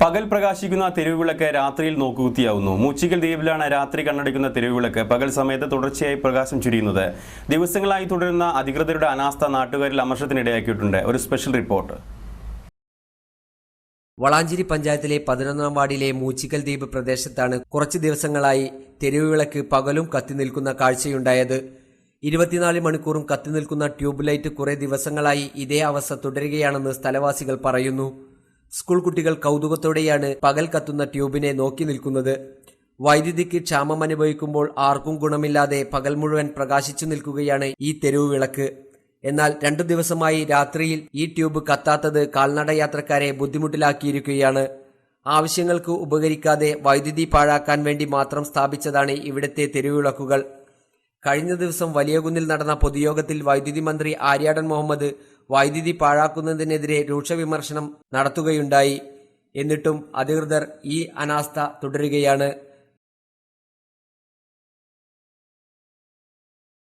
പകൽ പ്രകാശിക്കുന്ന തെരുവുവിളക്ക് രാത്രിയിൽ നോക്കുകുത്തിയാവുന്നു. മൂച്ചിക്കൽ ദ്വീപിലാണ് രാത്രി കണ്ണടയ്ക്കുന്ന തെരുവുവിളക്ക് പകൽ സമയത്ത് തുടർച്ചയായി പ്രകാശം ചുരിയുന്നത്. ദിവസങ്ങളായി തുടരുന്ന അധികൃതരുടെ അനാസ്ഥ നാട്ടുകാരിൽ അമർഷത്തിനിടയാക്കിയിട്ടുണ്ട്. ഒരു സ്പെഷ്യൽ റിപ്പോർട്ട്. വളാഞ്ചേരി പഞ്ചായത്തിലെ 11-ാം വാർഡിലെ മൂച്ചിക്കൽ ദ്വീപ് പ്രദേശത്താണ് കുറച്ചു ദിവസങ്ങളായി തെരുവുവിളക്ക് പകലും കത്തിനിൽക്കുന്ന കാഴ്ചയുണ്ടായത്. 24 മണിക്കൂറും കത്തിനിൽക്കുന്ന ട്യൂബ് ലൈറ്റ് കുറെ ദിവസങ്ങളായി ഇതേ അവസ്ഥ തുടരുകയാണെന്ന് സ്ഥലവാസികൾ പറയുന്നു. സ്കൂൾ കുട്ടികൾ കൗതുകത്തോടെയാണ് പകൽ കത്തുന്ന ട്യൂബിനെ നോക്കി നിൽക്കുന്നത്. വൈദ്യുതിക്ക് ക്ഷാമം അനുഭവിക്കുമ്പോൾ ആർക്കും ഗുണമില്ലാതെ പകൽ മുഴുവൻ പ്രകാശിച്ചു നിൽക്കുകയാണ് ഈ തെരുവ് വിളക്ക്. എന്നാൽ 2 ദിവസമായി രാത്രിയിൽ ഈ ട്യൂബ് കത്താത്തത് കാൽനട യാത്രക്കാരെ ബുദ്ധിമുട്ടിലാക്കിയിരിക്കുകയാണ്. ആവശ്യങ്ങൾക്ക് ഉപകരിക്കാതെ വൈദ്യുതി പാഴാക്കാൻ വേണ്ടി മാത്രം സ്ഥാപിച്ചതാണ് ഇവിടുത്തെ തെരുവുവിളക്കുകൾ. കഴിഞ്ഞ ദിവസം വലിയകുന്നിൽ നടന്ന പൊതുയോഗത്തിൽ വൈദ്യുതി മന്ത്രി ആര്യാടൻ മുഹമ്മദ് വൈദ്യുതി പാഴാക്കുന്നതിനെതിരെ രൂക്ഷ വിമർശനം നടത്തുകയുണ്ടായി. എന്നിട്ടും അധികൃതർ ഈ അനാസ്ഥ തുടരുകയാണ്.